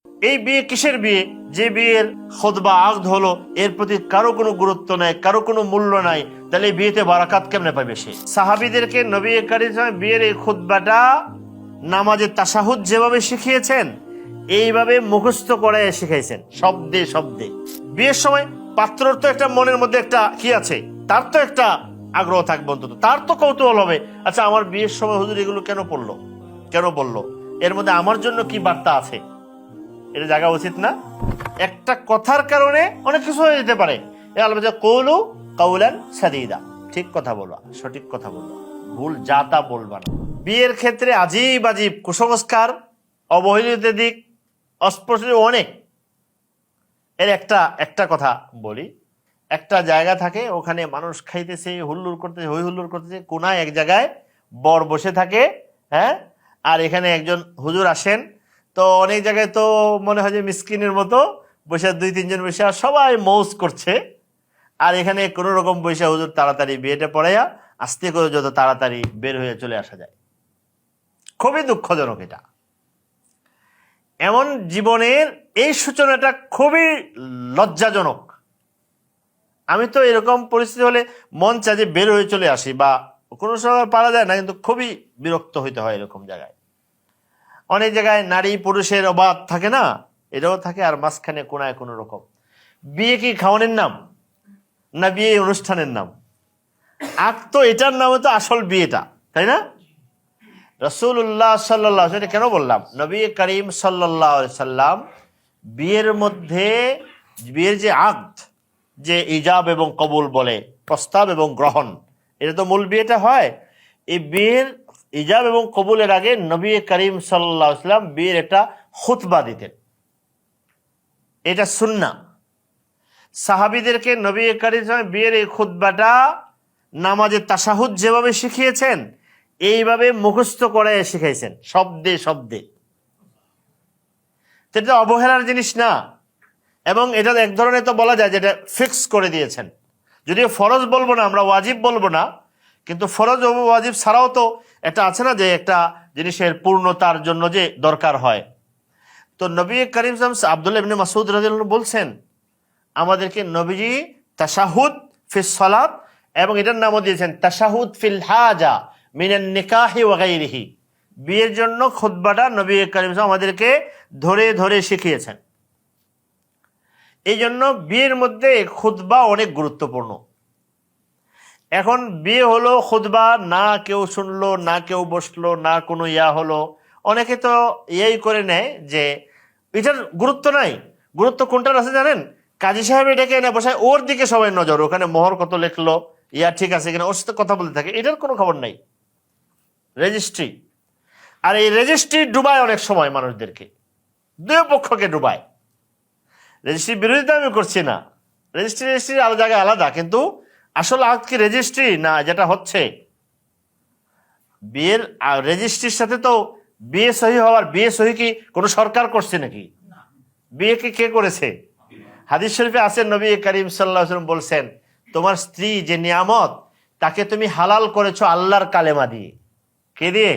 এই বিয়ে কিসের বিয়ে? যে বিয়ের খুতবা আকদ হলো, এর প্রতি কারো কোনো গুরুত্ব নাই, কারো কোনো মূল্য নাই, তাহলে এই বিয়েতে বারাকাত কেমনে পাবে সে? সাহাবীদেরকে নবী করিম সাল্লাল্লাহু আলাইহি ওয়াসাল্লাম বিয়ের এই খুতবাটা নামাজে তাশাহুদ যেভাবে শিখিয়েছেন এইভাবে মুখস্থ করে শিখাইছেন, শব্দে শব্দে। বিয়ের সময় পাত্রর তো একটা মনের মধ্যে একটা কি আছে, তার তো একটা আগ্রহ থাকবে, অন্তত তার তো কৌতূহল হবে, আচ্ছা আমার বিয়ের সময় হুজুর এগুলো কেন পড়লো, কেন বললো, এর মধ্যে আমার জন্য কি বার্তা আছে, এটা জায়গা উচিত না? একটা কথার কারণে অনেক কিছু হয়ে যেতে পারে। কৌলু কাউলান সাদীদা, ঠিক কথা বলবা, সঠিক কথা বলবা, ভুল যা তা বলবা না। বিয়ের ক্ষেত্রে আজীব আজীব কুসংস্কার, অবহেলিত দিক, অস্পষ্ট অনেক। এর একটা কথা বলি, একটা জায়গা থাকে, ওখানে মানুষ খাইতেছে, হুল্লুর করতেছে, হই হুল্লুর করতেছে, কোনায় এক জায়গায় বর বসে থাকে, হ্যাঁ, আর এখানে একজন হুজুর আসেন, তো অনেক জায়গায় তো মনে হয় যে মিসকিনের মতো বসে দুই তিনজন বসে আর সবাই মৌজ করছে, আর এখানে কোনো রকম বসে হুজুর তাড়াতাড়ি বিয়েটা পড়াইয়া আস্তে করে যত তাড়াতাড়ি বের হয়ে চলে আসা যায়। খুবই দুঃখজনক এটা। এমন জীবনের এই সূচনাটা খুবই লজ্জাজনক। আমি তো এরকম পরিস্থিতি হলে মন চায় যে বের হয়ে চলে আসি, বা কোনো সময় পারা যায় না, কিন্তু খুবই বিরক্ত হইতে হয় এরকম জায়গায়। অনেক জায়গায় নারী পুরুষের অবাধ থাকে না, এটাও থাকে, আর মাঝখানে কোনায় কোনো রকম। বিয়ে কি খাওয়ানোর নাম না বিয়ে অনুষ্ঠানের নাম? আগ তো এটার নামে তো আসল বিয়েটা, তাই না? রাসূলুল্লাহ সাল্লাল্লাহু আলাইহি ওয়াসাল্লাম, কেন বললাম নবী করিম সাল্লাল্লাহু আলাইহি সাল্লাম বিয়ের মধ্যে, বিয়ের যে আকদ, যে ইজাব এবং কবুল বলে, প্রস্তাব এবং গ্রহণ, এটা তো মূল বিয়েটা হয়। এই বিয়ের ইজাব এবং কবুলের আগে নবী করিম সাল্লাল্লাহু আলাইহি ওয়াসাল্লাম বিয়ের একটা খুতবা দিতেন, এটা সুন্নাহ। সাহাবীদেরকে নবী করিম সাল্লাল্লাহু আলাইহি ওয়াসাল্লাম বিয়ের এই খুতবাটা নামাজে তাশাহুদ যেভাবে শিখিয়েছেন এইভাবে মুখস্থ করে শিখাইছেন, শব্দে শব্দে। এটা অবহেলার জিনিস না, এবং এটা এক ধরনের তো বলা যায় যেটা ফিক্স করে দিয়েছেন। যদিও ফরজ বলবো না, আমরা ওয়াজিব বলবো না, কিন্তু ফরজ ও ওয়াজিব ছাড়াও তো এটা আছে না, যে একটা জিনিসের পূর্ণতার জন্য যে দরকার হয়। তো নবী করিম সাল্লাল্লাহু আব্দুল্লাহ ইবনে মাসউদ রাদিয়াল্লাহু আনহু বলছেন, আমাদেরকে নবীজি তাশাহুদ ফিস সালাত, এবং এটার নামও দিয়েছেন তাশাহুদ ফিল হাজা মিনান নিকাহি ওয়া গায়রিহি। বিয়ের জন্য খুতবাটা নবী করিম সাল্লাল্লাহু আলাইহি ওয়াসাল্লাম আমাদেরকে ধরে ধরে শিখিয়েছেন। এই জন্য বিয়ের মধ্যে খুতবা অনেক গুরুত্বপূর্ণ। এখন বিয়ে হলো, খুতবা না কেউ শুনলো, না কেউ বসলো, না কোনো ইয়া হলো, অনেকে তো ইয়াই করে নেয় যে এটার গুরুত্ব নাই। গুরুত্ব কোনটার আছে জানেন? কাজী সাহেব এটাকে এনে বসায়, ওর দিকে সবাই নজর, ওখানে মোহর কত লিখলো, ইয়া ঠিক আছে কিনা, ওর সাথে কথা বলতে থাকে, এটার কোনো খবর নাই। রেজিস্ট্রি, আর এই রেজিস্ট্রি ডুবায় অনেক সময় মানুষদেরকে, দুই পক্ষকে ডুবায়। রেজিস্ট্রির বিরোধিতা আমি করছি না, রেজিস্ট্রি আলাদা জায়গায় আলাদা, কিন্তু আসল আকদ কি রেজিস্ট্রি না যেটা হচ্ছে বিয়ের রেজিস্ট্রির সাথে তো বিয়ে সহি হওয়ার, বিয়ে সহি কি কোনো সরকার করছে নাকি? বিয়েকে কে করেছে? হাদিস শরীফে আছে নবী করিম সাল্লাল্লাহু আলাইহি ওয়াসাল্লাম বলছেন, তোমার স্ত্রী যে নিয়ামত, তাকে তুমি হালাল করেছো আল্লাহর কালেমা দিয়ে। কে দিয়ে?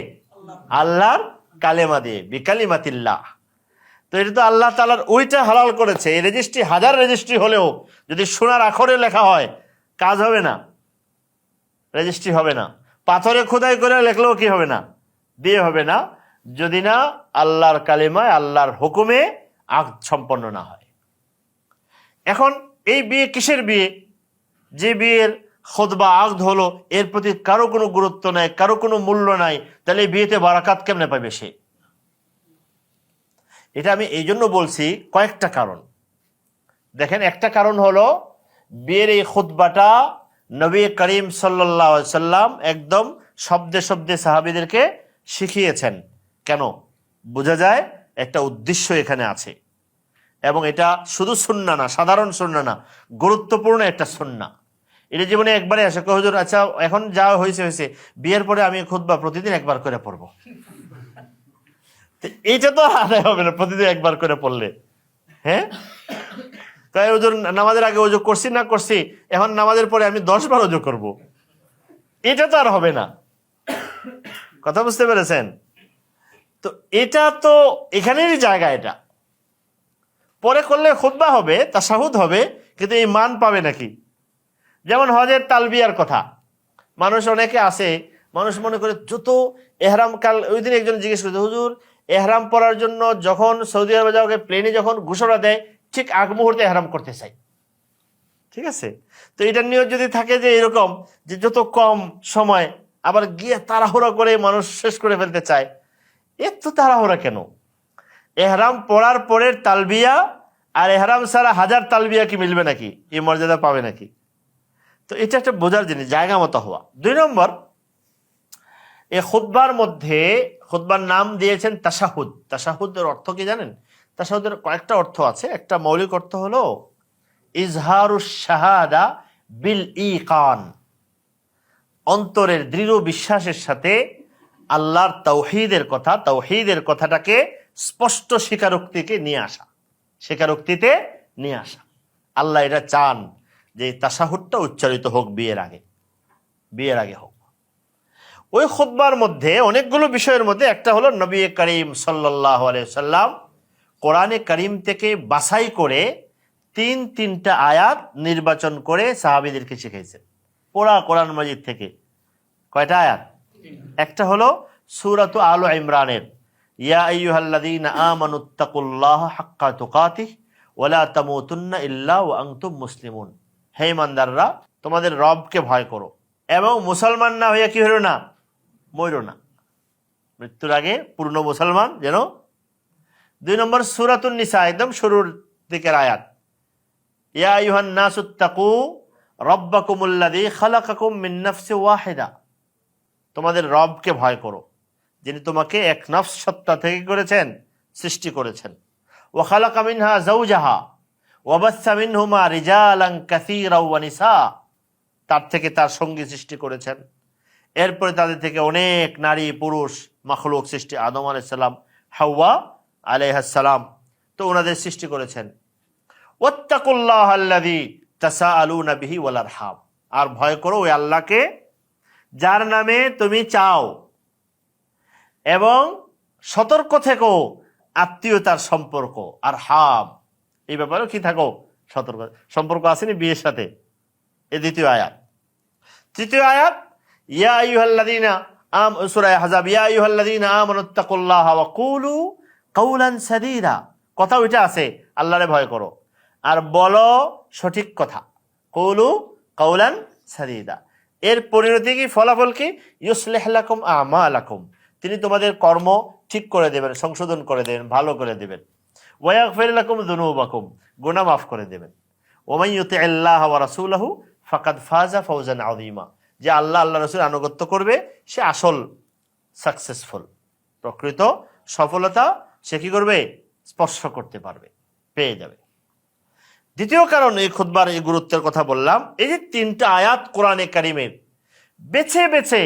আল্লাহর কালেমা দিয়ে, বিকালিমাতিল্লাহ। তো এটা তো আল্লাহ তাআলার, ওইটা হালাল করেছে। এই রেজিস্ট্রি হাজার রেজিস্ট্রি হলেও যদি সোনার আখরে লেখা হয়, কাজ হবে না, রেজিস্ট্রি হবে না। পাথরে খোদাই করে লেখলেও কি হবে না? বিয়ে হবে না, যদি না আল্লাহর কালেমায়, আল্লাহর হুকুমে আকদ সম্পন্ন না হয়। এখন এই বিয়ে কিসের বিয়ে? যে বিয়ের খুতবা আকদ হলো, এর প্রতি কারো কোনো গুরুত্ব নাই, কারো কোনো মূল্য নাই, তাহলে এই বিয়েতে বারাকাত কেমনে পাবে সে? এটা আমি এই জন্য বলছি, কয়েকটা কারণ। দেখেন, একটা কারণ হলো বিয়ের এই খুতবাটা নবী করিম সাল্লাল্লাহু আলাইহি সাল্লাম একদম শব্দে শব্দে সাহাবীদেরকে শিখিয়েছেন। কেন? বোঝা যায় একটা উদ্দেশ্য এখানে আছে, এবং এটা শুধু সুন্নাহ না, সাধারণ সুন্নাহ না, গুরুত্বপূর্ণ একটা সুন্নাহ। এটা জীবনে একবারে আসে, হুজুর আচ্ছা এখন যা হয়েছে হয়েছে, বিয়ের পরে আমি খুতবা প্রতিদিন একবার করে পড়বো। এইটা তো আদায় হবে না প্রতিদিন একবার করে পড়লে। হ্যাঁ, তাই হুজুর নামাজের আগে ওযু করছি না করছি, এখন নামাজের পরে আমি 10 বার ওযু করব, এটা তো আর হবে না। কথা বুঝতে পেরেছেন? তো এটা তো এখানেরই জায়গা। এটা পরে করলে খুতবা হবে, তাশাহুদ হবে, কিন্তু এই মান পাবে নাকি? যেমন হজের তালবিয়ার কথা, মানুষ অনেকে আসে, মানুষ মনে করে যত এহরাম, কাল ওই দিন একজন জিজ্ঞেস করছে, হুজুর এহরাম পরার জন্য যখন সৌদি আরবে যাওয়া প্লেনে যখন ঘোষণা দেয় ঠিক আগ মুহূর্তে এহরাম করতে চাই। ঠিক আছে, তো এটা নিয়ে যদি থাকে যে এরকম যে যত কম সময়, আবার গিয়ে তাড়াহুড়া করে মানুষ শেষ করে ফেলতে চায়, এত তাড়াহুড়া কেন? এহরাম পড়ার পরের তালবিয়া আর এহরাম ছাড়া হাজার তালবিয়া কি মিলবে নাকি? এই মর্যাদা পাবে নাকি? তো এটা একটা বোঝার জিনিস, জায়গা মতো হওয়া। 2 নম্বর, এই খুতবার মধ্যে, খুতবার নাম দিয়েছেন তাশাহুদ। তাশাহুদের অর্থ কি জানেন? তাশাহুদের কয়েকটা অর্থ আছে। একটা মৌলিক অর্থ হলো ইজহারুশ শাহাদা বিল ইকান, অন্তরের দৃঢ় বিশ্বাসের সাথে আল্লাহর তাওহীদের কথা, তাওহীদের কথাটাকে স্পষ্ট স্বীকারোক্তিকে নিয়ে আসা, স্বীকারোক্তিতে নিয়ে আসা। আল্লাহ এটা চান যে তাশাহুদটা উচ্চারিত হোক বিয়ের আগে, বিয়ের আগে হোক। ওই খুতবার মধ্যে অনেকগুলো বিষয়ের মধ্যে একটা হলো নবী করিম সাল্লাল্লাহু আলাইহি সাল্লাম কোরআনে করিম থেকে বাছাই করে 3টা আয়াত নির্বাচন করে সাহাবীদেরকে শিখাইছেন পুরা কোরআন মাজিদ থেকে। কয়টা আয়াত? একটা হলো সূরাতু আলে ইমরানের ইয়া আইয়ুহাল্লাযীনা আমানুত্তাকুল্লাহা হাক্কা তুকাতিহি ওয়া লা তামুতুন্না ইল্লা ওয়া আনতুম মুসলিমুন, হে ইমানদাররা তোমাদের রবকে ভয় করো এবং মুসলমান না হইয়া কি হইল না, মইরো না, মৃত্যুর আগে পূর্ণ মুসলমান যেন। 2 নম্বর সূরাতুন নিসা, একদম শুরুর দিকের আয়াত, ইয়া আইয়ুহান নাসুত্তাকু রাব্বাকুমুল্লাযী খালাকাকুম মিন নাফসিন ওয়াহিদা, তোমাদের রবকে ভয় করো যিনি তোমাকে এক নফস সত্তা থেকে করেছেন, সৃষ্টি করেছেন। ওয়া খালাকা মিনহা যাওজাহা ওয়া বাসসা মিনহুমা রিজালান কাসীরা ওয়া নিসা, তার থেকে তার সঙ্গী সৃষ্টি করেছেন। এরপরে তাদের থেকে অনেক নারী পুরুষ মাখলুক সৃষ্টি, আদম আলাইহিস সালাম, হাওয়া আলাইহিস সালাম, তো ওনাদের সৃষ্টি করেছেন। ওয়াত্তাকুল্লাহাল্লাযী তাসাআলুনা বিহি ওয়াল আরহাম, আর ভয় করো ওই আল্লাহকে যার নামে তুমি চাও, এবং সতর্ক থেকো আত্মীয়তার সম্পর্ক আর হাম, এই ব্যাপারেও কি থাকো, সতর্ক। সম্পর্ক আসেনি বিয়ের সাথে, এই 2য় আয়াত। 3য় আয়াত ইয়া আইয়ুহাল্লাযীনা সূরা আহজাব, ইয়া আইয়ুহাল্লাযীনা আমানুত্তাকুল্লাহা ওয়া কুলু কাওলান সাদীদা, কথা ওইটা আছে, আল্লাহরে ভয় করো আর বলো সঠিক কথা, কুলু কাওলান সাদীদা। এর পরিণতি কি, ফলাফল কি? ইউসলিহ লাকুম আমালাকুম, তিনি তোমাদের কর্ম ঠিক করে দেবেন, সংশোধন করে দেবেন, ভালো করে দেবেন। ওয়া ইয়াগফির লাকুম যুনুবাকুম, গুনাহ মাফ করে দেবেন। ওয়া মান ইউতিইল্লাহ ওয়া রাসূলাহু ফাকাদ ফাজা ফাওজান আযীমা, যে আল্লাহ আল্লাহ রাসূল আনুগত্য করবে সে আসল সাকসেসফুল, প্রকৃত সফলতা সে কি করবে, স্পর্শ করতে পারবে, পেয়ে যাবে। 2য় কারণ এই খুতবার এই গুরুত্বের কথা বললাম, এই যে 3টা আয়াত কোরআনে কারিমের বেছে বেছে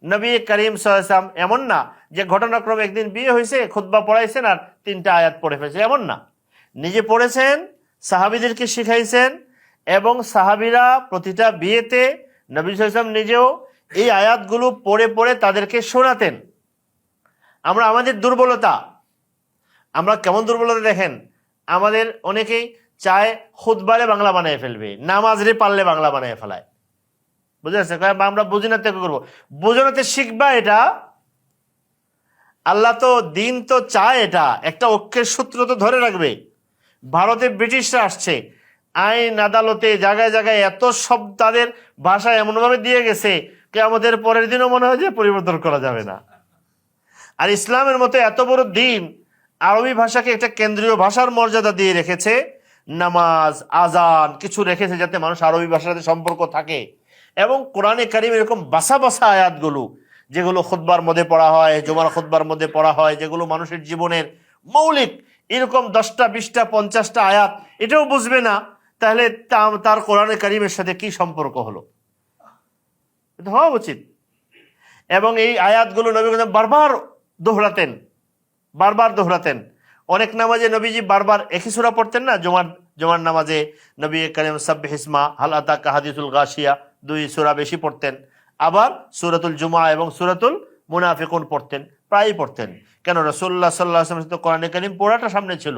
নবী করিম সাল্লাল্লাহু আলাইহি ওয়াসাল্লাম, এমন না যে ঘটনাক্রমে একদিন বিয়ে হয়েছে খুতবা পড়াইছেন আর 3টা আয়াত পড়ে ফেলেছে, এমন না। নিজে পড়েছেন, সাহাবীদেরকে শিখাইছেন, এবং সাহাবীরা প্রতিটা বিয়েতে নবী সাল্লাল্লাহু আলাইহি ওয়াসাল্লাম নিজেও এই আয়াতগুলো পড়ে পড়ে তাদেরকে শোনাতেন। আমরা আমাদের দুর্বলতা, আমরা কেমন দুর্বলতা দেখেন, আমাদের অনেকেই চায় খুতবারে বাংলা বানিয়ে ফেলবে, নামাজরে পারলে বাংলা বানিয়ে ফেলায়, বুঝে আসছে? আমরা বুঝিনাতে করবো, বোঝানোতে শিখবা, এটা আল্লাহ তো দিন তো চায়, এটা একটা ঐক্যের সূত্র তো ধরে রাখবে। ভারতে ব্রিটিশরা আসছে, আইন আদালতে জায়গায় জায়গায় এত সব তাদের ভাষা এমনভাবে দিয়ে গেছে কিয়ামতের পরের দিনও মনে হয় যে পরিবর্তন করা যাবে না। আর ইসলামের মতো এত বড় দিন আরবি ভাষাকে একটা কেন্দ্রীয় ভাষার মর্যাদা দিয়ে রেখেছে, নামাজ আজান কিছু রেখেছে যাতে মানুষ আরবি ভাষার সাথে সম্পর্ক থাকে। এবং কোরআনে কারিম এরকম বাসা বাসা আয়াতগুলো যেগুলো খুতবার মধ্যে পড়া হয়, জুমার খুতবার মধ্যে পড়া হয়, যেগুলো মানুষের জীবনের মৌলিক, এরকম 10টা 20টা 50টা আয়াত, এটাও বুঝবে না, তাহলে তার কোরআনে কারিমের সাথে কি সম্পর্ক হলো? এটা হওয়া উচিত। এবং এই আয়াতগুলো নবী বারবার দোহরাতেন, বারবার দোহরাতেন। অনেক নামাজে নবীজি বারবার একই সূরা পড়তেন না, জুমার নামাজে নবী করিম সাব্বিহিসমা হাল আতাকা হাদিসুল গাশিয়া 2 সূরা বেশি পড়তেন, আবার সূরাতুল জুমা এবং সূরাতুল মুনাফিকুন পড়তেন, প্রায়ই পড়তেন। কেন? রাসূলুল্লাহ সাল্লাল্লাহু আলাইহি ওয়াসাল্লাম তো কোরআনে কারীম পড়াটা সামনে ছিল।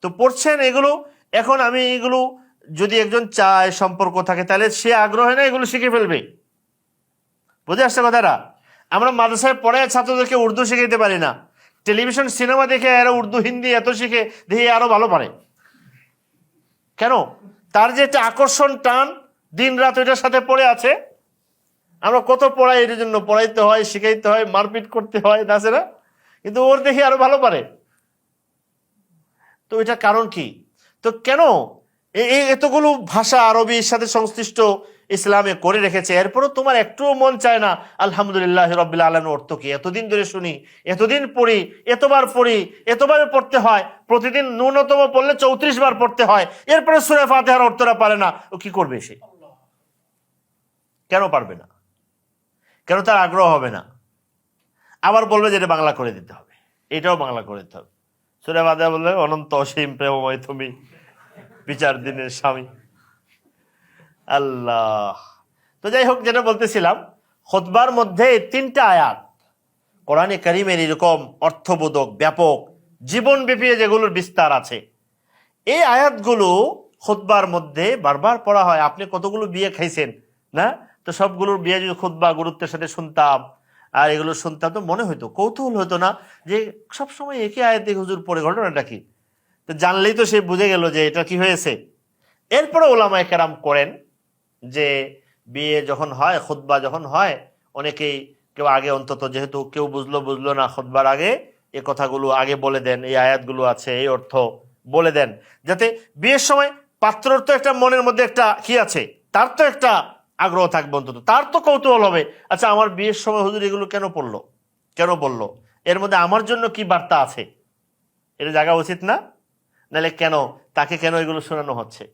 তো পড়ছেন এগুলো। এখন আমি এগুলো যদি একজন চায় সম্পর্ক থাকে, তাহলে সে আগ্রহ হয় না এগুলো শিখে ফেলবে। বুঝে আসছে কথাটা? আমরা মাদ্রাসায় পড়ে ছাত্রদেরকে উর্দু শিখাইতে পারি না, টেলিভিশন সিনেমা দেখে এরা উর্দু হিন্দি এত শিখে, দেখে আরো ভালো পারে। কেন? তার যে একটা আকর্ষণ টান দিন রাত ওইটার সাথে পড়ে আছে। আমরা কত পড়াই, এর জন্য পড়াইতে হয়, শিখাইতে হয়, মারপিট করতে হয়, আছে না? কিন্তু ওর দেখে আরো ভালো পারে। তো এটা কারণ কি? তো কেন এই এতগুলো ভাষা আরবির সাথে সংশ্লিষ্ট ইসলামে করে রেখেছে, এরপরও তোমার একটুও মন চায় না আলহামদুলিল্লাহ রাব্বিল আলামিন অর্থ কি? এতদিন ধরে শুনি, এতদিন পড়ি, এতবার পড়ি, এতবার পড়তে হয়, প্রতিদিন ন্যূনতম পড়লে 34 বার পড়তে হয়, এরপরে সূরা ফাতিহার অর্থটা পারে না, ও কি করবে? সে কেন পারবে না? কেন তার আগ্রহ হবে না? আবার বলবে যে এটা বাংলা করে দিতে হবে, এটাও বাংলা করে দিতে হবে। সূরা ফাতিহা বললে অনন্ত অসীম প্রেমময় তুমি, বিচার দিনের স্বামী আল্লাহ। তো যাই হোক, যেটা বলতেছিলাম, খুতবার মধ্যে 3টা আয়াত কোরআনে কারীমের এরকম অর্থবোধক, ব্যাপক, জীবনব্যাপী যেগুলোর বিস্তার আছে, এই আয়াতগুলো খুতবার মধ্যে বারবার পড়া হয়। আপনি কতগুলো বিয়ে খাইছেন না? তো সবগুলোর বিয়ে যদি খুতবা গুরুত্বের সাথে শুনতাম আর এগুলো শুনতাম, তো মনে হইতো, কৌতূহল হতো না যে সবসময় একই আয়াতে হুজুর পড়ে, ঘটনাটা কি? তো জানলেই তো সে বুঝে গেল যে এটা কি হয়েছে। এরপরে ওলামায়ে কেরাম করেন যে বিয়ে যখন হয়, খুতবা যখন হয়, অনেকেই কেউ আগে, অন্তত যেহেতু কেউ বুঝলো না, খুতবার আগে এই কথাগুলো আগে বলে দেন, এই আয়াতগুলো আছে, এই অর্থ বলে দেন, যাতে বিয়ের সময় পাত্রর তো একটা মনের মধ্যে একটা কি আছে, তার তো একটা আগ্রহ থাকবে, অন্তত তার তো কৌতূহল হবে, আচ্ছা আমার বিয়ের সময় হুজুর এগুলো কেন বললো, এর মধ্যে আমার জন্য কি বার্তা আছে, এটা জায়গা উচিত না? নাহলে কেন তাকে এগুলো শোনানো হচ্ছে?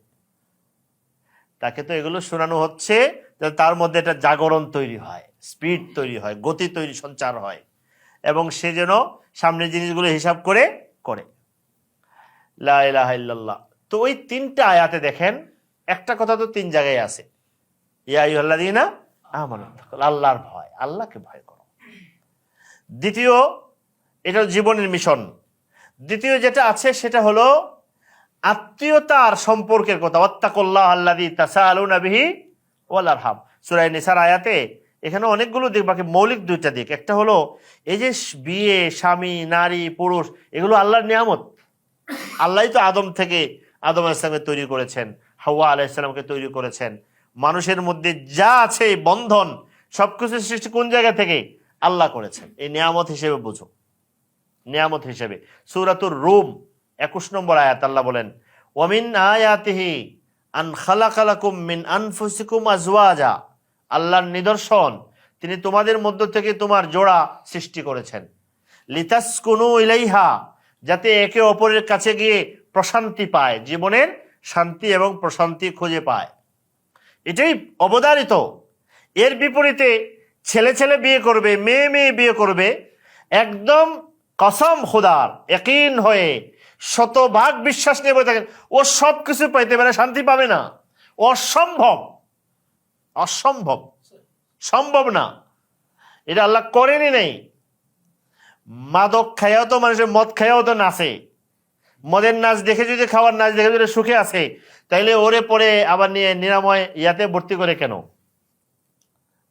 তাকে তো এগুলো শোনানো হচ্ছে যাতে তার মধ্যে একটা জাগরণ তৈরি হয়, স্পিড তৈরি হয়, গতি তৈরি, সঞ্চার হয়, এবং সে যেন সামনের জিনিসগুলো হিসাব করে করে। লা ইলাহা ইল্লাল্লাহ। তো ওই 3টা আয়াতে দেখেন, একটা কথা তো 3 জায়গায় আছে, ইয়া আইয়ুহাল্লাযীনা আমানু, আল্লাহর ভয়, আল্লাহকে ভয় করো। দ্বিতীয়, এটা জীবনের মিশন। দ্বিতীয় যেটা আছে সেটা হলো আত্মীয়তার সম্পর্কের কথা, ওয়াত্তাকুল্লাহ আল্লাযী তাসাআলুনা বিহি ওয়াল আরহাম। সূরা নিসার আয়াতে এখানে অনেকগুলো দিক, বাকি মৌলিক 2টা দিক। একটা হলো এই যে বিয়ে, স্বামী, নারী, পুরুষ, এগুলো আল্লাহর নিয়ামত। আল্লাহই তো আদম আলাইহিস সালামকে তৈরি করেছেন, হাওয়া আলাইহিস সালামকে তৈরি করেছেন। মানুষের মধ্যে যা আছে বন্ধন, সবকিছু সৃষ্টি কোন জায়গা থেকে? আল্লাহ করেছেন। এই নিয়ামত হিসেবে বুঝো, নিয়ামত হিসেবে। সূরাতুর রুম 21 নম্বর আয়াত আল্লাহ বলেন, ওয়ামিন আয়াতিহি আন খালাকা লাকুম মিন আনফুসিকুম আজওয়াজা, আল্লাহর নিদর্শন, তিনি তোমাদের মধ্য থেকে তোমার জোড়া সৃষ্টি করেছেন, লিতাসকুনু ইলাইহা, যাতে একে অপরের কাছে গিয়ে প্রশান্তি পায়, জীবনের শান্তি এবং প্রশান্তি খুঁজে পায়, এটাই অবধারিত। এর বিপরীতে ছেলে বিয়ে করবে, মেয়ে বিয়ে করবে, একদম কসম খুদার ইয়াকিন হয়ে 100% বিশ্বাস নিয়ে বলে থাকেন, ও সব কিছু পাইতে পারে, শান্তি পাবে না, অসম্ভব, সম্ভব না। এটা আল্লাহ করেনি নেই। মাদক খাইয়াও তো মানুষের, মদ খাইয়াও তো নাচে, মদের নাচ দেখে যদি, খাওয়ার নাচ দেখে যদি সুখে আছে, তাইলে ওরে পরে আবার নিয়ে নিরাময় ইয়াতে ভর্তি করে কেন?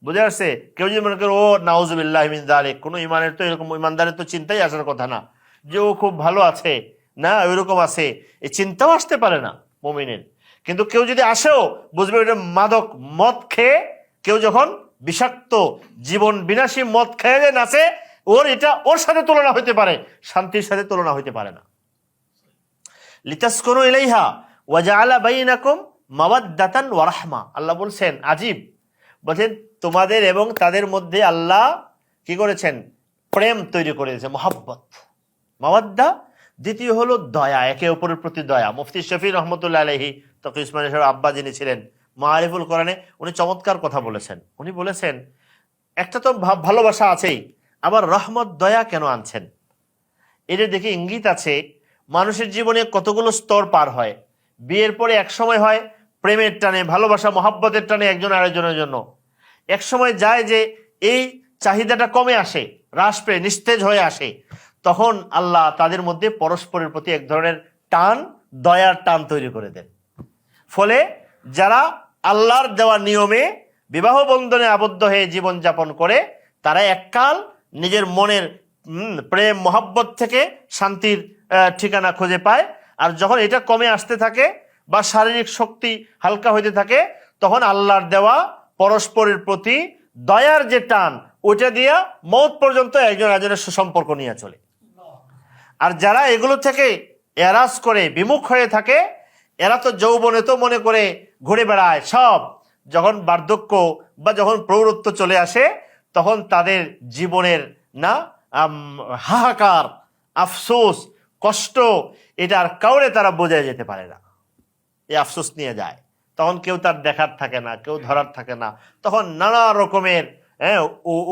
বুঝে আসছে? কেউ যদি মনে করে ও নাউজুবিল্লাহ মিন যালিক, কোনো ইমানের তো এরকম, ইমানদারের তো চিন্তাই আসার কথা না যে ও খুব ভালো আছে, না ওইরকম আছে, এই চিন্তাও আসতে পারে না মুমিনের। কিন্তু কেউ যদি আসেও, বুঝবে ওইটা মাদক, মদ খেয়ে কেউ যখন বিষাক্ত জীবন বিনাশী মদ খেয়ে যায় নাচে, ওর সাথে তুলনা হইতে পারে, শান্তির সাথে তুলনা হইতে পারে না। লিতাসকুনু ইলাইহা ওয়া জাআলা বাইনাকুম মাওয়াদ্দাতান ওয়া রাহমা, আল্লাহ বলছেন, আজীব, বলছেন তোমাদের এবং তাদের মধ্যে আল্লাহ কি করেছেন? প্রেম তৈরি করে দিয়েছে, মহব্বত, মাওয়াদ্দা। দ্বিতীয় হলো দয়া, একে অপরের প্রতি দয়া। মুফতি শফি রহমতুল্লাহ আলাইহি, তকি উসমানী সাহেব আব্বা যিনি ছিলেন, মাআরিফুল কোরআনে উনি চমৎকার কথা বলেছেন। উনি বলেছেন, একটা তো ভালোবাসা আছেই, আবার রহমত, দয়া কেন আনছেন? এদের দেখে ইঙ্গিত আছে মানুষের জীবনে কতগুলো স্তর পার হয়। বিয়ের পরে এক সময় হয় প্রেমের টানে, ভালোবাসা, মহব্বতের টানে একজন আরেকজনের জন্য। এক সময় যায় যে এই চাহিদাটা কমে আসে, হ্রাস পেয়ে নিস্তেজ হয়ে আসে, তখন আল্লাহ তাদের মধ্যে পরস্পরের প্রতি এক ধরনের টান, দয়ার টান তৈরি করে দেন। ফলে যারা আল্লাহর দেওয়া নিয়মে বিবাহ বন্ধনে আবদ্ধ হয়ে জীবনযাপন করে তারা এককাল নিজের মনের প্রেম মহব্বত থেকে শান্তির ঠিকানা খুঁজে পায়। আর যখন এটা কমে আসতে থাকে বা শারীরিক শক্তি হালকা হইতে থাকে তখন আল্লাহর দেওয়া পরস্পরের প্রতি দয়ার যে টান ওইটা দিয়া মওত পর্যন্ত একজন একজনের সুসম্পর্ক নিয়ে চলে। আর যারা এগুলো থেকে এরাজ করে বিমুখ হয়ে থাকে এরা তো যৌবনে তো মনে করে ঘুরে বেড়ায় সব, যখন বার্ধক্য বা যখন প্রৌঢ়ত্ব চলে আসে তখন তাদের জীবনের না হাহাকার, আফসোস, কষ্ট এটা আর কাউরে তারা বোঝায় যেতে পারে না। এই আফসোস নিয়ে যায়, তখন কেউ তার দেখার থাকে না, কেউ ধরার থাকে না, তখন নানা রকমের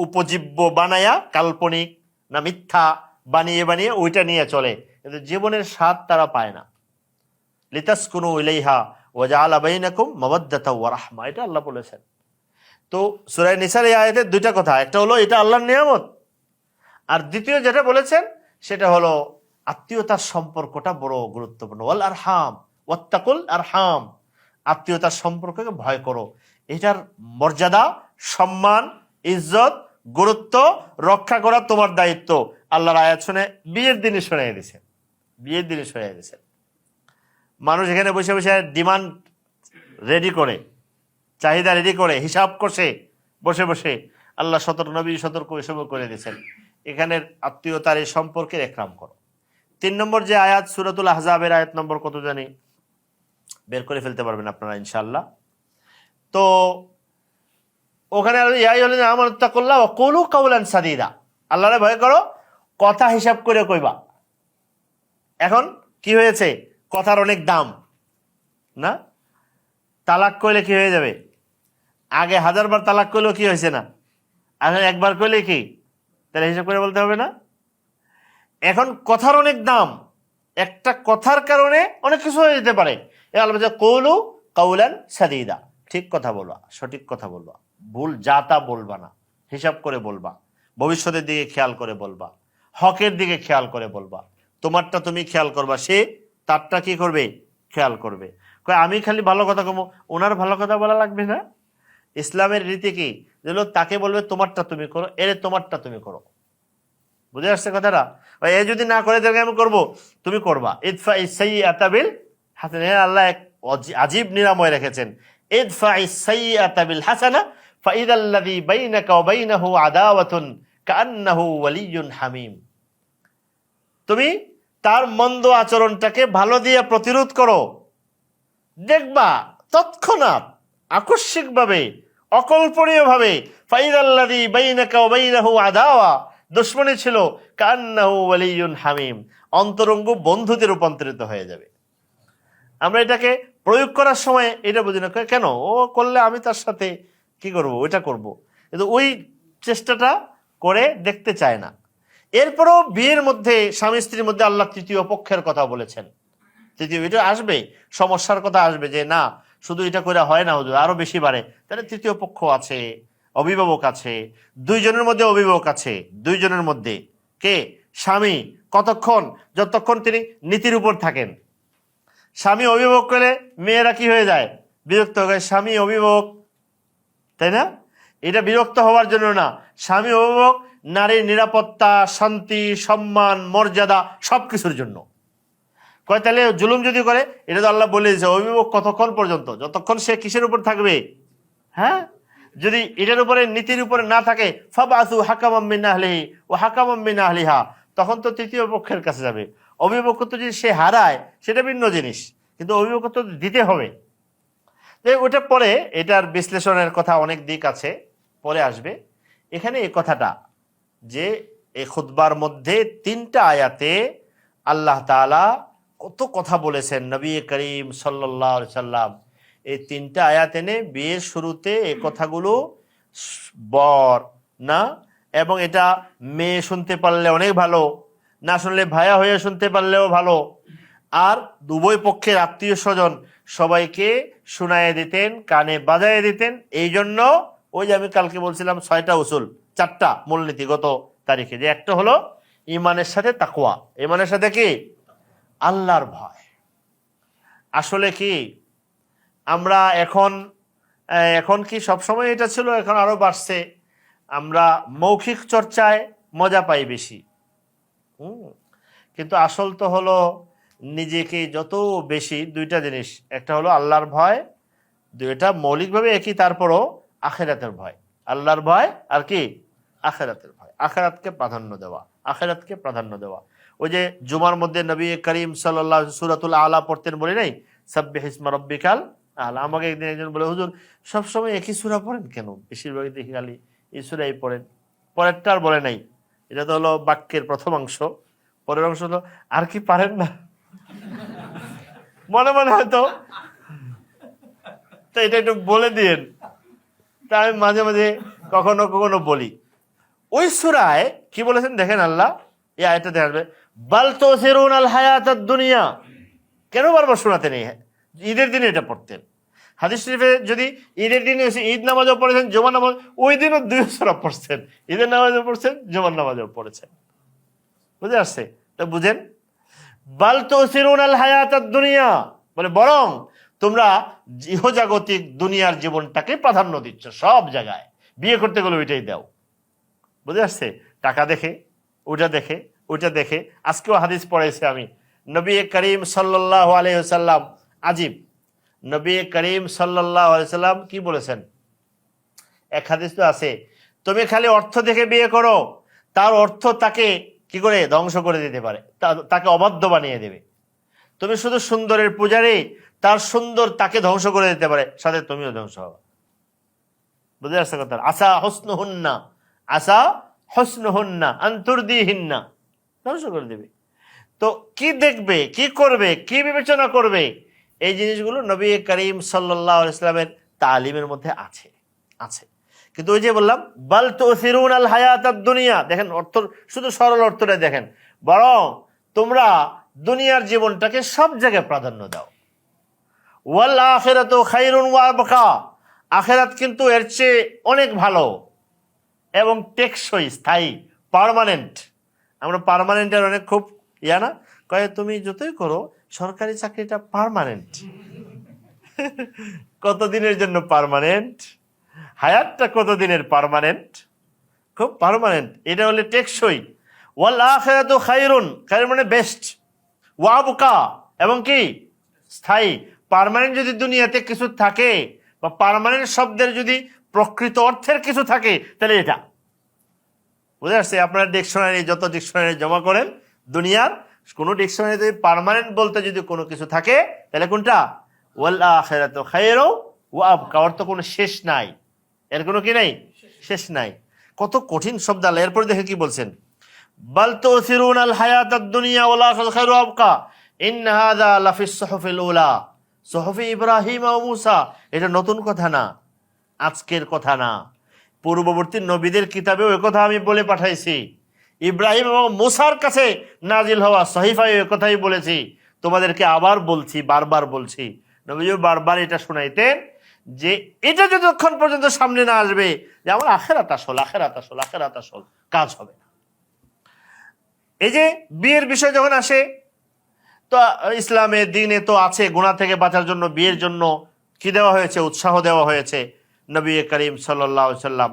উপজীব্য বানায়া কাল্পনিক না মিথ্যা বানিয়ে বানিয়ে ওইটা নিয়ে চলে, কিন্তু জীবনের স্বাদ তারা পায় না। লিতাসকুনু ইলাইহা ওয়া জাআলা বাইনাকুম মাওয়াদ্দাতা ওয়া রাহমা, এটা আল্লাহ বলেছেন। তো সূরা নিসার এই আয়াতে দুইটা কথা, একটা হলো এটা আল্লাহর নিয়ামত, আর দ্বিতীয় যেটা বলেছেন সেটা হলো আত্মীয়তার সম্পর্কটা বড় গুরুত্বপূর্ণ। ওয়াল আরহাম ওয়াত্তাকুল আরহাম, আত্মীয়তার সম্পর্ককে ভয় করো। এটার মর্যাদা, সম্মান, ইজ্জত, গুরুত্ব রক্ষা করা তোমার দায়িত্ব। আল্লাহর আয়াত শুনে বিয়ের দিনে শুনিয়ে দিয়েছেন, বিয়ের দিনে শুনিয়ে দিয়েছেন। মানুষ এখানে বসে বসে ডিমান্ড রেডি করে, চাহিদা রেডি করে, হিসাব করছে বসে বসে। আল্লাহ নবী সতর্ক এসবও করে দিয়েছেন। এখানের আত্মীয়তার এই সম্পর্কের একরাম করো। 3 নম্বর যে আয়াত সূরাতুল আহজাবের আয়াত নম্বর কত জানি, বের করে ফেলতে পারবেন আপনারা ইনশাআল্লাহ। তো ওখানে আমানুত্তাকুল্লাহ ওয়া কুলু কাওলান সাদীদা, আল্লাহরে ভয় করো, কথা হিসাব করে কইবা। এখন কি হয়েছে, কথার অনেক দাম না? তালাক কইলে কি হয়ে যাবে? আগে 1000 বার তালাক কইলেও কি হয়েছে না, আগে একবার কইলে কি, তাহলে হিসাব করে বলতে হবে না? এখন কথার অনেক দাম, একটা কথার কারণে অনেক কিছু হয়ে যেতে পারে। আল্লাহ কৌলু কাউলান সাদীদা, ঠিক কথা বলবা, সঠিক কথা বলবা, ভুল যা তা বলবা না, হিসাব করে বলবা, ভবিষ্যতের দিকে খেয়াল করে বলবা, হকের দিকে খেয়াল করে বলবা। তোমারটা তুমি খেয়াল করবা, সে তারটা কি করবে, খেয়াল করবে। আমি খালি ভালো কথা কমো, ওনার ভালো কথা বলা লাগবে না। ইসলামের রীতি কি, যেগুলো তাকে বলবে তোমারটা তুমি করো, এর তোমারটা তুমি করো। বুঝে আসছে কথাটা? এ যদি না করে তাহলে আমি করবো, তুমি করবা। ইদফা ইসাইয়্যাতা বিল হাসানা, আল্লাহ এক আজীব নিরাময় রেখেছেন। ইদফা ইসাইয়্যাতা বিল হাসানা ফাইদাল্লাযী বাইনাকা ওয়া বাইনাহু আদাওয়াতুন কাআন্নাহু ওয়ালিয়্যুন হামীম। তুমি তার মন্দ আচরণটাকে ভালো দিয়ে প্রতিরোধ করো, দেখবা তৎক্ষণাৎ আকস্মিকভাবে অকল্পনীয়ভাবে ফাইদাল্লাযী বাইনাকা ওয়া বাইনাহু আদাওয়া, দুশমনী ছিল, কান্নাহু ওয়ালিয়্যুন হামীম, অন্তরঙ্গ বন্ধুতে রূপান্তরিত হয়ে যাবে। আমরা এটাকে প্রয়োগ করার সময় এটা বুঝি না, কেন ও করলে আমি তার সাথে কি করব, ওইটা করব, কিন্তু ওই চেষ্টাটা করে দেখতে চায় না। এরপরও বিয়ের মধ্যে স্বামী স্ত্রীর মধ্যে আল্লাহ তৃতীয় পক্ষের কথা বলেছেন। তৃতীয়, এটা আসবে, সমস্যার কথা আসবে যে না শুধু এটা করে হয় না, হুজুর আরো বেশি বাড়ে, তাহলে তৃতীয় পক্ষ আছে, অভিভাবক আছে, দুইজনের মধ্যে অভিভাবক আছে। দুইজনের মধ্যে কে? স্বামী। কতক্ষণ? যতক্ষণ তিনি নীতির উপর থাকেন। স্বামী অভিভাবক করলে মেয়েরা কি হয়ে যায়, বিরক্ত হয়ে। স্বামী অভিভাবক, তাই না? এটা বিরক্ত হওয়ার জন্য না, স্বামী অভিভাবক নারীর নিরাপত্তা, শান্তি, সম্মান, মর্যাদা সবকিছুর জন্য। কয় তাহলে জুলুম যদি করে, এটা তো আল্লাহ বলে দিয়েছে অভিভাবক কতক্ষণ পর্যন্ত, যতক্ষণ সে কিসের উপর থাকবে, হ্যাঁ, যদি এটার উপরে নীতির উপরে না থাকে, ফাবআসু হাকামান মিন আহলিহি ওয়া হাকামান মিন আহলিহা, তখন তো তৃতীয় পক্ষের কাছে যাবে। অভিভাবকত্ব যদি সে হারায় সেটা ভিন্ন জিনিস, কিন্তু অভিভাবকত্ব দিতে হবে। ওটা পরে, এটার বিশ্লেষণের কথা অনেক দিক আছে, পরে আসবে। এখানে এই কথাটা যে এই খুতবার মধ্যে 3টা আয়াতে আল্লাহ তাআলা কত কথা বলেছেন, নবী করিম সাল্লাল্লাহু আলাইহি সাল্লাম এই 3টা আয়াত এনে বিয়ের শুরুতে এই কথাগুলো বর না, এবং এটা মেয়ে শুনতে পারলে অনেক ভালো, না শুনলে ভাইয়া হয়ে শুনতে পারলেও ভালো, আর উভয় পক্ষের আত্মীয় স্বজন সবাইকে শুনায় দিতেন, কানে বাজায় দিতেন। এই জন্য ওই যে আমি কালকে বলছিলাম 6টা উসুল, 4টা মূলনীতি গত তারিখে, যে একটা হলো ইমানের সাথে তাকওয়া, ইমানের সাথে কি, আল্লাহর ভয়, আসলে কি আমরা এখন এখন কি সবসময় এটা ছিল, এখন আরো বাড়ছে, আমরা মৌখিক চর্চায় মজা পাই বেশি। কিন্তু আসল তো হলো নিজেকে যত বেশি, দুইটা জিনিস, একটা হলো আল্লাহর ভয়, দুইটা মৌলিকভাবে একই, তারপরও আখেরাতের ভয়। আল্লাহর ভয় আর কি আখেরাতের ভয়, আখেরাতকে প্রাধান্য দেওয়া, আখেরাতকে প্রাধান্য দেওয়া। ওই যে জুমার মধ্যে নবী করিম সাল্লাল্লাহু আলাইহি সূরাতুল আলা পড়তেন, বলি নাই সাব্বিহ ইসমা রাব্বিকাল আলা। আমাকে একদিন একজন বলে, হুজুর সবসময় একই সূরা পড়েন কেন? বেশিরভাগ দেখি খালি এই সূরাই পড়েন, পরেরটা আর বলে নাই। এটা তো হলো বাক্যের প্রথম অংশ, পরের অংশ হলো আর কি পারেন না মনে মনে হয়তো তো এটা একটু বলে দিন। তা আমি মাঝে মাঝে কখনো কখনো বলি। ওই সূরায় কি বলেছেন দেখেন, আল্লাহ এই আয়াতটা দেখবে, বাল তুসিরুন আল হায়াতাদ দুনিয়া। কেন বারবার শোনাতে নেই? ঈদের দিনে এটা পড়তেন। হাদিস শরীফে যদি ঈদের দিনে ঈদ নামাজও পড়েছেন, জুমার নামাজ, ওই দিনও দুই সূরা পড়ছেন, ঈদের নামাজও পড়ছেন, জুমার নামাজও পড়েছেন। বুঝে আসছে? তা বুঝেন, বাল তুসিরুন আল হায়াতাদ দুনিয়া বলে বরং তোমরা ইহজাগতিক দুনিয়ার জীবনটাকে প্রাধান্য দিচ্ছ সব জায়গায়। বিয়ে করতে গেলে ওইটাই দাও। বুঝে আসছে? টাকা দেখে, ওইটা দেখে, ওইটা দেখে। আজকেও হাদিস পড়েছে আমি, নবী করিম সাল্লাল্লাহু আলাইহি ওয়াসাল্লাম, আজিব, নবী করিম সাল্লাল্লাহু আলাইহি ওয়াসাল্লাম কি বলেছেন? এক হাদিস তো আছে, তুমি খালি অর্থ দেখে বিয়ে করো, তার অর্থ তাকে কি করে ধ্বংস করে দিতে পারে, তাকে অবাধ্য বানিয়ে দেবে। তুমি শুধু সুন্দরের পূজারী, তার সুন্দর তাকে ধ্বংস করে দিতে পারে, সাথে তুমিও ধ্বংস হবে। বুঝে আসছে কথা? আসা হুসনুহুন্না, আসা হুসনুহুন্না আনতুরদিহিন্না, ধ্বংস করে দেবে। তো কি দেখবে, কি করবে, কি বিবেচনা করবে, এই জিনিসগুলো নবী করিম সাল্লাল্লাহু আলাইহি ওয়াসাল্লামের তালিমের মধ্যে আছে আছে। কিন্তু ওই যে বললাম, বাল তুসিরুন আল হায়াতাদ দুনিয়া, দেখেন অর্থ, শুধু সরল অর্থটা দেখেন, বরং তোমরা দুনিয়ার জীবনটাকে সব জায়গায় প্রাধান্য দাও। ওয়াল আখিরাতু খায়রুন ওয়া আবকা, আখিরাত কিন্তু এর চেয়ে অনেক ভালো এবং টেকসই, স্থায়ী, পার্মানেন্ট। আমরা পার্মানেন্টের অনেক খুব না কয়ে, তুমি যতই করো সরকারি চাকরিটা পার্মানেন্ট। কতদিনের জন্য পার্মানেন্ট? হায়াতটা কতদিনের পার্মানেন্ট? খুব পার্মানেন্ট, এটা হলে টেকসই। ওয়াল আখিরাতু খায়রুন, খায়র মানে বেস্ট, ওয়া আবকা এবং কি স্থায়ী। পার্মানেন্ট যদি দুনিয়াতে কিছু থাকে, বা পার্মানেন্ট শব্দের যদি প্রকৃত অর্থের কিছু থাকে, তাহলে এটা। বুঝে আসছে? আপনারা ডিকশনারি, যত ডিকশনারি জমা করেন দুনিয়ার, কোনো ডিকশনারিতে পার্মানেন্ট বলতে যদি কোনো কিছু থাকে, তাহলে কোনটা? ওয়াল আখিরাতু খায়রু ওয়া আবকা, অর্থ কোনো শেষ নাই, এর কোনো কি নাই, শেষ নাই। কত কঠিন শব্দ আল্লাহ। এরপর দেখে কি বলছেন, বাল তুসিরুন আল হায়াতাদ দুনিয়া ওয়াল আখিরাতু খায়রু ওয়া আবকা ইন্না হাযা লাফিস সুহুফিল উলা, সুহুফি ইব্রাহিম ওয়া মূসা। এটা নতুন কথা না, আজকের কথা না, পূর্ববর্তী নবীদের কিতাবেও ওই কথা আমি বলে পাঠাইছি। ইব্রাহিম এবং মূসার কাছে নাজিল হওয়া সহিফায় ওই কথাই বলেছি। তোমাদেরকে আবার বলছি, বারবার বলছি। নবীজি বারবার এটা শোনাইতেন যে এটা যতক্ষণ পর্যন্ত সামনে না আসবে যে আমার আখেরাত আসল, আখেরাত আসল, আখেরাত আসল, কাজ হবে না। এই যে বিয়ের বিষয় যখন আসে, তো ইসলামে দিনে তো আছে গুনাহ থেকে বাঁচার জন্য বিয়ের জন্য কি দেওয়া হয়েছে, উৎসাহ দেওয়া হয়েছে। নবী করিম সাল্লাল্লাহু আলাইহি ওয়াসাল্লাম,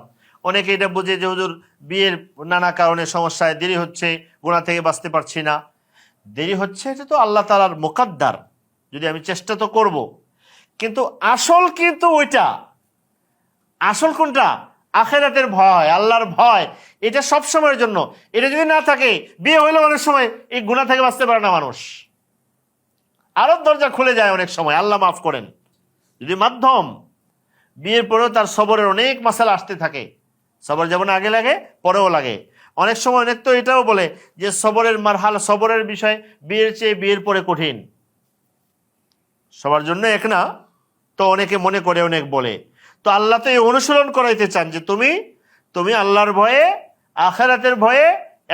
অনেকে এটা বুঝে যে হুজুর বিয়ের নানা কারণে সমস্যায় দেরি হচ্ছে, গুনাহ থেকে বাঁচতে পারছি না। দেরি হচ্ছে এটা তো আল্লাহ তাআলার মুকদ্দার, যদি আমি চেষ্টা তো করব। কিন্তু আসল কিন্তু ওইটা, আসল কোনটা? আখিরাতের ভয়, আল্লাহর ভয়। এটা সব সময়ের জন্য। এটা যদি না থাকে, বিয়ে হইলে অনেক সময় এই গুনাহ থেকে বাঁচতে পারে না মানুষ, আরো দরজা খুলে যায় অনেক সময়, আল্লাহ মাফ করেন। যদি মাধ্যম, বিয়ের পরেও তার সবরের অনেক মাসালা আসতে থাকে। সবর যেমন আগে লাগে, পরেও লাগে। অনেক সময় অনেক তো এটাও বলে যে সবরের মারহাল, সবরের বিষয় বিয়ের চেয়ে বিয়ের পরে কঠিন। সবার জন্য এক না, তো অনেকে মনে করে, অনেক বলে। তো আল্লাহ তো এই অনুশীলন করাইতে চান যে তুমি আল্লাহর ভয়ে, আখিরাতের ভয়ে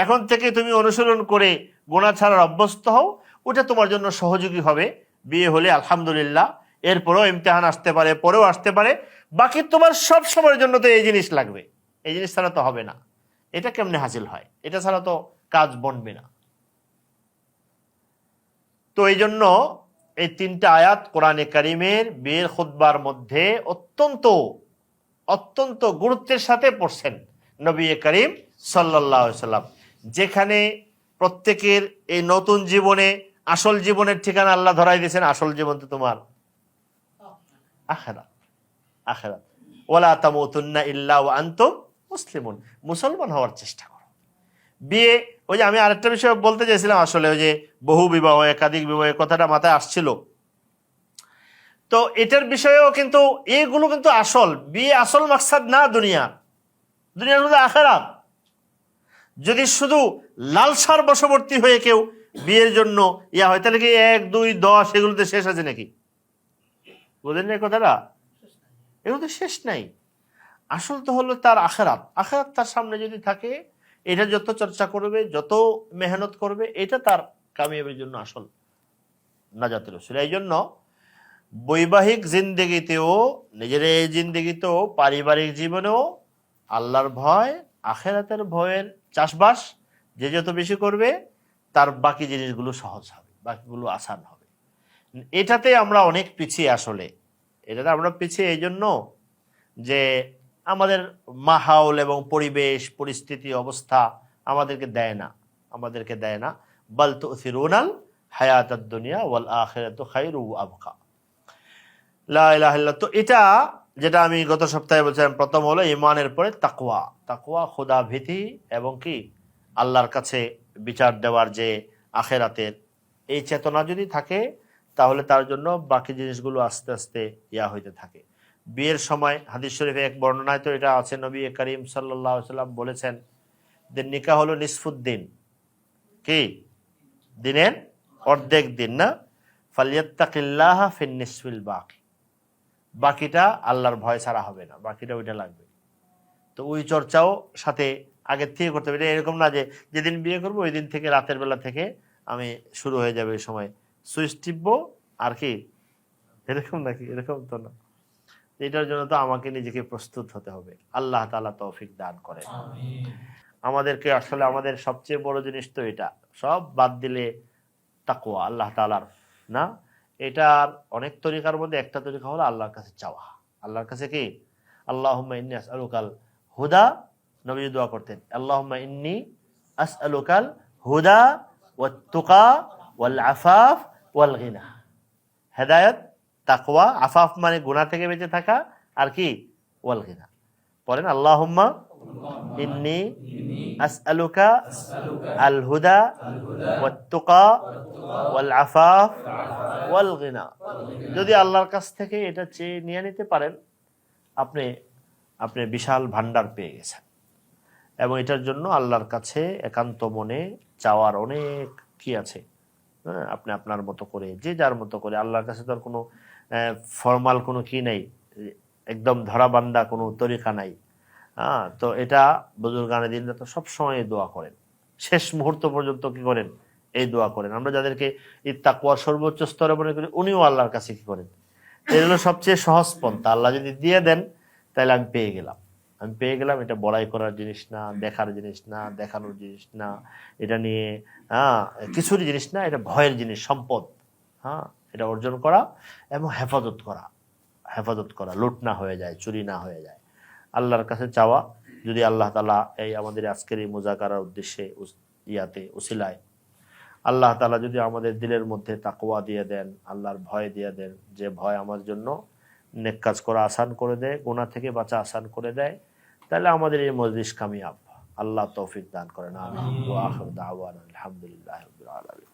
এখন থেকে তুমি অনুশীলন করে গুনাহ ছাড়ার অভ্যস্ত হও। ওটা তোমার জন্য সহযোগী হবে। বিয়ে হলে আলহামদুলিল্লাহ, এরপরেও ইমতিহান আসতে পারে, পরেও আসতে পারে, বাকি তোমার সব সময়ের জন্য তো এই জিনিস লাগবে। এই জিনিস ছাড়া তো হবে না। এটা কেমনে হাসিল হয়? এটা ছাড়া তো কাজ বনবে না। তো এই জন্য এই তিনটা আয়াত কোরআনে কারিমের বিয়ের খুতবার মধ্যে অত্যন্ত অত্যন্ত গুরুত্বের সাথে পড়ছেন নবী করিম সাল্লাল্লাহু আলাইহি সাল্লাম, যেখানে প্রত্যেকের এই নতুন জীবনে আসল জীবনের ঠিকানা আল্লাহ ধরাই দিয়েছেন। আসল জীবন তো তোমার আখিরাত, আখিরাত। ওয়ালা তামুতুন্না ইল্লা ওয়া আনতুম মুসলিমুন, মুসলমান হওয়ার চেষ্টা করো। বিয়ে, ওই যে আমি আরেকটা বিষয় বলতে চাইছিলাম, আসলে ওই যে বহু বিবাহ, একাধিক বিবাহের কথাটা মাথায় আসছিল, তো এটার বিষয়েও কিন্তু এগুলো কিন্তু আসল বিয়ে, আসল মাকসাদ না দুনিয়া, দুনিয়ার মধ্যে আখিরাত। যদি শুধু লালসার বশবর্তী হয়ে কেউ বিয়ের জন্য ইয়া হয়, তাহলে কি 1, 2, 10 এগুলোতে শেষ আছে নাকি? বুঝলেন না কথাটা? এগুলো শেষ নাই। আসল তো হলো তার আখিরাত। আখিরাত তার সামনে যদি থাকে, এটা যত চর্চা করবে, যত মেহনত করবে, এটা তার কামিয়াবির জন্য আসল নাজাতের উসিলা। এই জন্য বৈবাহিক জিন্দেগিতেও, নিজের এই জিন্দেগিতেও, পারিবারিক জীবনেও আল্লাহর ভয়, আখিরাতের ভয়ের চাষবাস যে যত বেশি করবে, তার বাকি জিনিসগুলো সহজ হবে, বাকিগুলো আসান হবে। এটাতে আমরা অনেক পিছিয়ে। আসলে এটাতে আমরা পিছিয়ে এই জন্য যে আমাদের মাহৌল এবং পরিবেশ, পরিস্থিতি, অবস্থা আমাদেরকে দেয় না। বাল তুসিরুনাল হায়াতাদ দুনিয়া ওয়াল আখিরাতু খায়রু ওয়া আবকা। লা ইলাহা ইল্লাল্লাহ। তো এটা যেটা আমি গত সপ্তাহে বলছিলাম, প্রথম হলো ঈমানের পরে তাকওয়া, খোদা ভীতি এবং কি আল্লাহর কাছে বিচার দেওয়ার যে আখিরাতের এই চেতনা যদি থাকে, তাহলে তার জন্য বাকি জিনিসগুলো আস্তে আস্তে ইয়া হইতে থাকে। বিয়ের সময় হাদিস শরীফে এক বর্ণনায় তো এটা আছে, নবী করিম সাল্লাল্লাহু আলাইহি সাল্লাম বলেছেন যে নিকাহ হলো নিসফুদ্দিন, কি দিনের অর্ধেক দিন না, ফালিয়াত্তাকিল্লাহা ফিন নিসফিল বাকি, বাকিটা আল্লাহর ভয় ছাড়া হবে না, বাকিটা ওইটা লাগবে। তো ওই চর্চাও সাথে আগের থেকে করতে হবে। এরকম না যে যেদিন বিয়ে করবো ওই দিন থেকে রাতের বেলা থেকে আমি শুরু হয়ে যাবে এই সময় সুইচ টিপবো আর কি, এরকম নাকি? এরকম তো না। এটার জন্য তো আমাকে নিজেকে প্রস্তুত হতে হবে। আল্লাহ তাআলা তৌফিক দান করেন আমাদেরকে। আসলে আমাদের সবচেয়ে বড় জিনিস তো এটা, সব বাদ দিলে তাকওয়া আল্লাহ তাআলার না। এটার অনেক তরিকার মধ্যে একটা তরিকা হলো আল্লাহর কাছে চাওয়া। আল্লাহর কাছে কি? আল্লাহুম্মা ইন্নী আসআলুকাল হুদা, নবী দোয়া করতেন, আল্লাহুম্মা ইন্নী আসআলুকাল হুদা ওয়াত তুকা ওয়াল আফাফ ওয়াল গিনা। হেদায়েত, তাকওয়া, আফাফ মানে গুনাহ থেকে বেঁচে থাকা, আর কি? ওয়াল গিনা। পড়েন আল্লাহুম্মা ইন্নী আসআলুকা আল হুদা ওয়াত তুকা ওয়াল আফাফ ওয়াল গিনা। যদি আল্লাহর কাছ থেকে এটা চেয়ে নিয়ে নিতে পারেন, আপনি আপনি বিশাল ভান্ডার পেয়ে গেছেন। এবং এটার জন্য আল্লাহর কাছে একান্ত মনে চাওয়ার অনেক কি আছে। হ্যাঁ, আপনি আপনার মতো করে, যে যার মতো করে, আল্লাহর কাছে তো আর কোনো ফর্মাল কোনো কি নাই, একদম ধরাবান্ধা কোনো তরিকা নাই। হ্যাঁ, তো এটা বুজুর্গানে দিনরা তো সবসময় দোয়া করেন, শেষ মুহূর্ত পর্যন্ত কি করেন? এই দোয়া করেন। আমরা যাদেরকে এই তাকওয়ার সর্বোচ্চ স্তরে মনে করি, উনিও আল্লাহর কাছে কি করেন? এগুলো সবচেয়ে সহজ পন্থা। আল্লাহ যদি দিয়ে দেন তাহলে আমি পেয়ে গেলাম। এটা বড়াই করার জিনিস না, দেখার জিনিস না, দেখানোর জিনিস না, এটা নিয়ে কিছুরই জিনিস না। এটা ভয়ের জিনিস, সম্পদ। হ্যাঁ, এটা অর্জন করা এবং হেফাজত করা, লুট না হয়ে যায়, চুরি না হয়ে যায়। আল্লাহর কাছে চাওয়া। যদি আল্লাহ তাআলা এই আমাদের আজকের এই মুজাকারার উদ্দেশ্যে উসিলায় আল্লাহ তাআলা যদি আমাদের দিলের মধ্যে তাকওয়া দিয়ে দেন, আল্লাহর ভয় দিয়ে দেন, যে ভয় আমার জন্য নেক কাজ করা আসান করে দেয়, গুনাহ থেকে বাঁচা আসান করে দেয়, তাহলে আমাদের এই মজলিস কামিয়াব। আল্লাহ তৌফিক দান করেন। আমিন। ওয়া আখিরু দাওয়ানা আলহামদুলিল্লাহি রাব্বিল আলামিন।